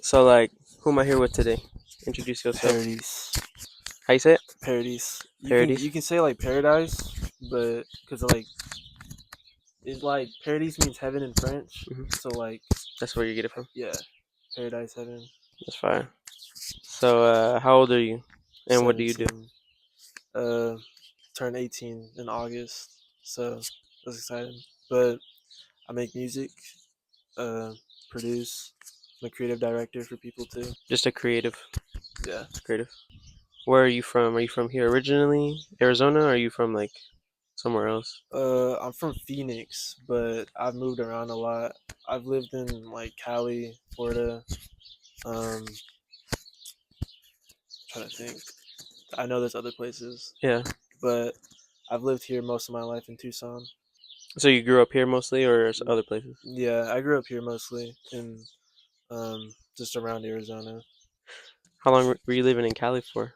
So, like, who am I here with today? Introduce yourself. Paradis. How you say it? Paradis. You can Paradis. you can say like paradise, but because like it's like paradis means heaven in French. Hmm. So like That's where you get it from. yeah, paradise heaven. That's fine. So, how old are you? And what do you do? 17. Uh, Turned 18 in August, so that's exciting. But I make music, uh, produce. I'm a creative director for people too. Just a creative. Yeah. Creative. Where are you from? Are you from here originally, Arizona, or are you from like somewhere else? I'm from Phoenix, but I've moved around a lot. I've lived in like Cali, Florida. Trying to think. I know there's other places, Yeah. but I've lived here most of my life in Tucson. So you grew up here mostly, or other places? Yeah, I grew up here mostly in just around Arizona. How long were you living in Cali for?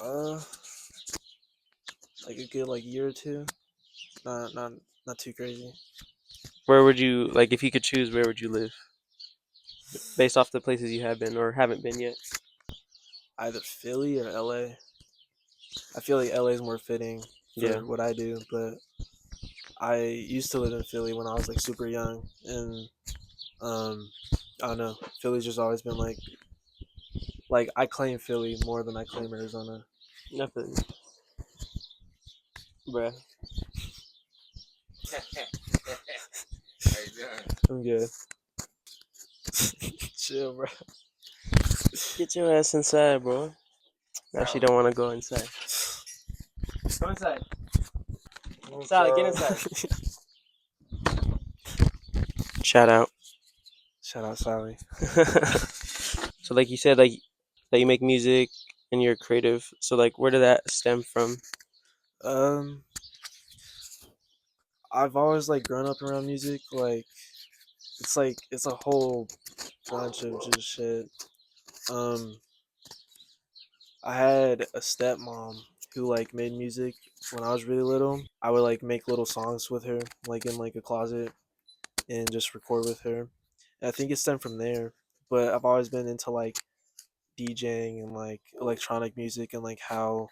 Uh, like a good like year or two. Not too crazy. Where would you like if you could choose? Where would you live based off the places you have been or haven't been yet? Either Philly or LA. I feel like LA is more fitting Yeah. for what I do, but I used to live in Philly when I was like super young, and um, I don't know. Philly's just always been like I claim Philly more than I claim Arizona. Nothing, bruh. I'm good. Chill, bro. Get your ass inside, bro. Actually, don't want to go inside. Go inside. Sally, get inside. Shout out. Shout out Sally. So, like you said, like that you make music and you're creative. So, like, where did that stem from? Um, I've always like grown up around music. Like it's a whole bunch of just shit. Um, I had a stepmom who like made music when I was really little. I would like make little songs with her, like in like a closet, and just record with her. And I think it stemmed from there. But I've always been into like DJing and like electronic music and like how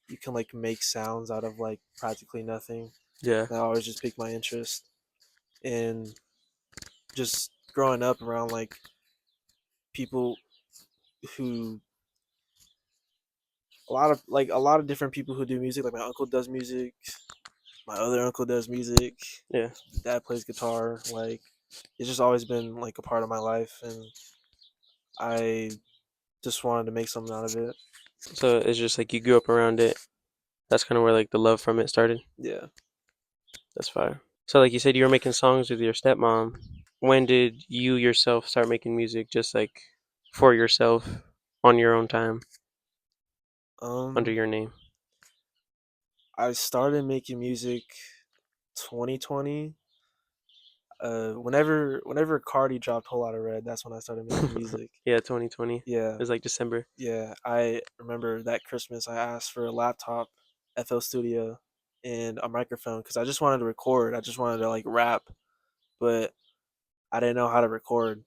you can like make sounds out of like practically nothing. Yeah. That always just piqued my interest. And just growing up around like people who a lot of different people who do music. Like my uncle does music, my other uncle does music, Yeah. dad plays guitar. Like it's just always been like a part of my life, and I just wanted to make something out of it. So it's just like you grew up around it. That's kind of where like the love from it started. Yeah. That's fire. So, like you said, you were making songs with your stepmom. When did you yourself start making music, just like for yourself on your own time under Um, your name? I started making music 2020. Whenever Cardi dropped Whole Lotta Red, that's when I started making music. Yeah, 2020. It Yeah, was like December. yeah. I remember that Christmas I asked for a laptop, FL Studio, and a microphone because I just wanted to record. I just wanted to like rap, but I didn't know how to record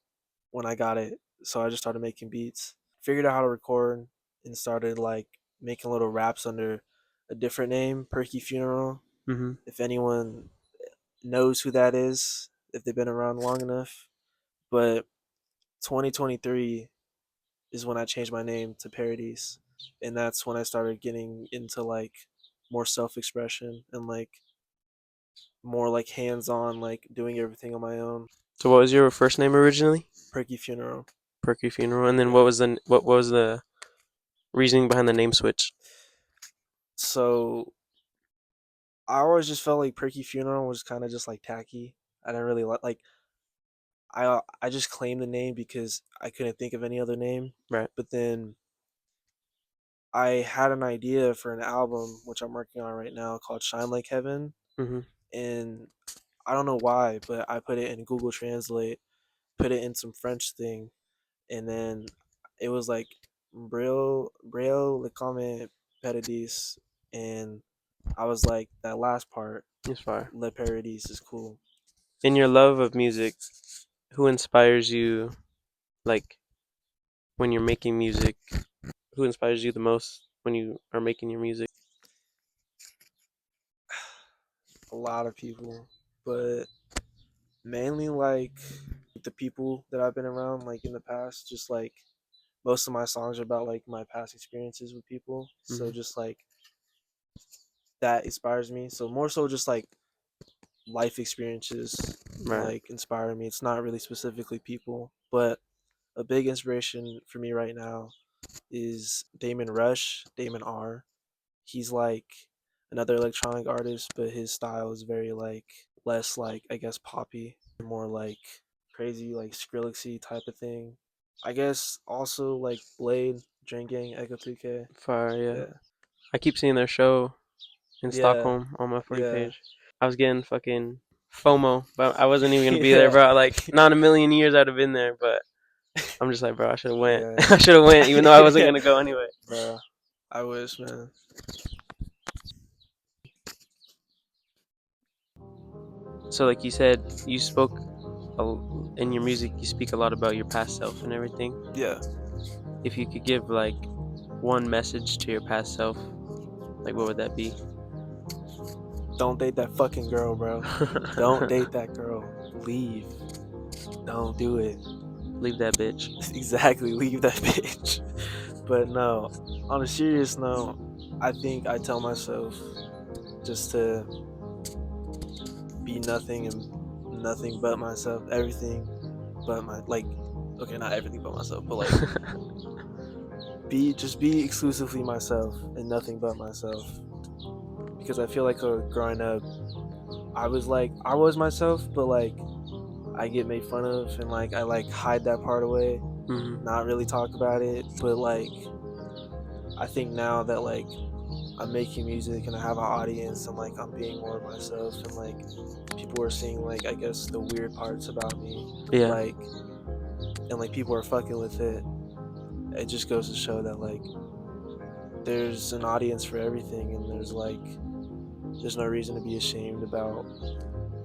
when I got it. So I just started making beats. Figured out how to record and started like making little raps under a different name, Perky Funeral. Hmm. If anyone knows who that is, if they've been around long enough. But 2023 is when I changed my name to Paradis. And that's when I started getting into like more self expression and like more like hands on, like doing everything on my own. So, what was your first name originally? Perky Funeral. Perky Funeral. And then Yeah. what was the reasoning behind the name switch? So I always just felt like Perky Funeral was kind of just like tacky. I didn't really like I just claimed the name because I couldn't think of any other name. Right. But then I had an idea for an album which I'm working on right now called Shine Like Heaven, Hmm. and I don't know why, but I put it in Google Translate, put it in some French thing, and then it was like Braille le comment paradis, and I was like that last part It's fire. le paradis is cool. In your love of music, who inspires you, like when you're making music? Who inspires you the most when you are making your music? A lot of people, but mainly like the people that I've been around, like in the past. Just like most of my songs are about like my past experiences with people, so Hmm. just like that inspires me. So more so just like life experiences Right. like inspire me. It's not really specifically people, but a big inspiration for me right now is Damon Rush, Damon R. He's like another electronic artist, but his style is very like less like I guess poppy, more like crazy like Skrillexy type of thing. I guess also like Blade, Drain Gang, Echo 2K. Fire, yeah. Yeah. I keep seeing their show in Yeah. Stockholm on my For You Yeah. page. I was getting fucking FOMO, but I wasn't even gonna be there, Yeah. bro. Like, not in a million years I'd have been there, but I'm just like, bro, I should have went. Yeah. I should have went, even though I wasn't Yeah. gonna go anyway. Bro. I wish, man. So, like you said, you spoke in your music. You speak a lot about your past self and everything. Yeah. If you could give like one message to your past self, like what would that be? Don't date that fucking girl, bro. Don't date that girl. Leave. Don't do it. Leave that bitch. Exactly. Leave that bitch. But no, on a serious note, I think I tell myself just to be nothing and nothing but myself. Everything but my like. Okay, not everything but myself, but like be exclusively myself and nothing but myself. Because I feel like growing up, I was myself, but like I get made fun of and like I like hide that part away, Hmm. not really talk about it. But like I think now that like I'm making music and I have an audience and like I'm being more of myself and like people are seeing like I guess the weird parts about me, Yeah. like and like people are fucking with it. It just goes to show that like there's an audience for everything and there's no reason to be ashamed about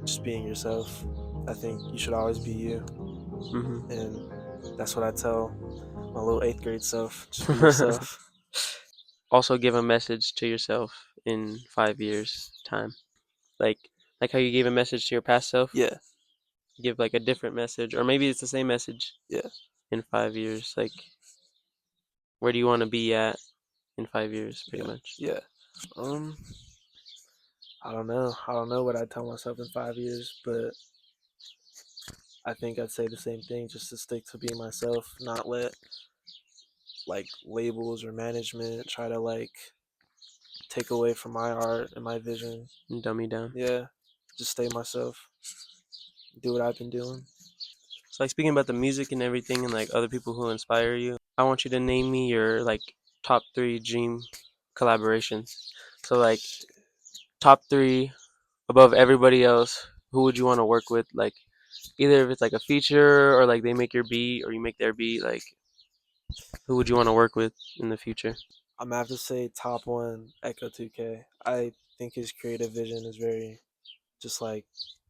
just being yourself. I think you should always be you, Hmm. and that's what I tell my little eighth grade self. Just be yourself. Also, give a message to yourself in 5 years' time. Like, like how you gave a message to your past self. Yeah, Give like a different message, or maybe it's the same message yeah, in 5 years. Like, where do you want to be at in 5 years, pretty yeah, much? yeah. Um, I don't know. I don't know what I'd tell myself in 5 years, but I think I'd say the same thing. Just to stick to being myself, not let like labels or management try to like take away from my art and my vision. And dumb me down. Yeah, just stay myself. Do what I've been doing. So, like, speaking about the music and everything, and like other people who inspire you, I want you to name me your like top three dream collaborations. So, like, Shit. top three above everybody else. Who would you want to work with? Like, either if it's like a feature or like they make your beat or you make their beat. Like, who would you want to work with in the future? I'm gonna have to say top one, Echo 2K. I think his creative vision is very just like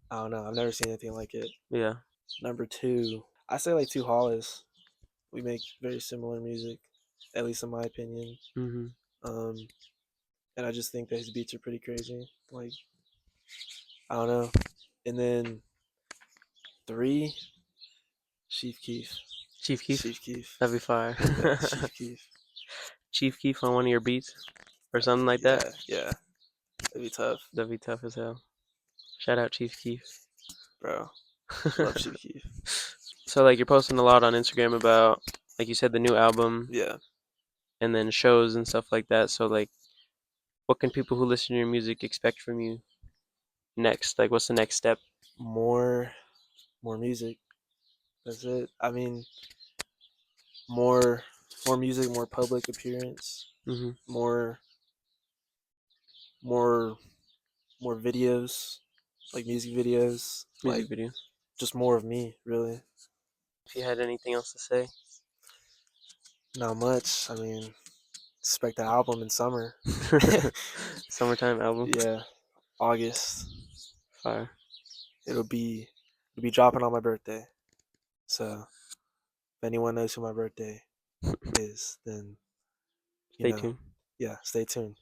I don't know. I've never seen anything like it. Yeah. Number two, I say like Two Hollis. We make very similar music, at least in my opinion. Hmm. Um, and I just think that his beats are pretty crazy. Like I don't know. And then three, Chief Keef. Chief Keef. Chief Keef. That'd be fire. Yeah, Chief Keef. Chief Keef on one of your beats or something like that. Yeah, yeah. That'd be tough, That'd be tough as hell. Shout out Chief Keef. bro. Love Chief Keef. So like you're posting a lot on Instagram about like you said the new album Yeah. and then shows and stuff like that. So like what can people who listen to your music expect from you next? Like what's the next step? More, more music. That's it. I mean, more, more music, more public appearance, Hmm. more, more, more videos, like music videos, Music like videos. just more of me. Really, If you had anything else to say. not much. I mean, expect the album in summer. Summertime album. Yeah, August. Fire. It'll be, it'll be dropping on my birthday. So if anyone knows who my birthday, is, then you Stay know, tuned. yeah, stay tuned.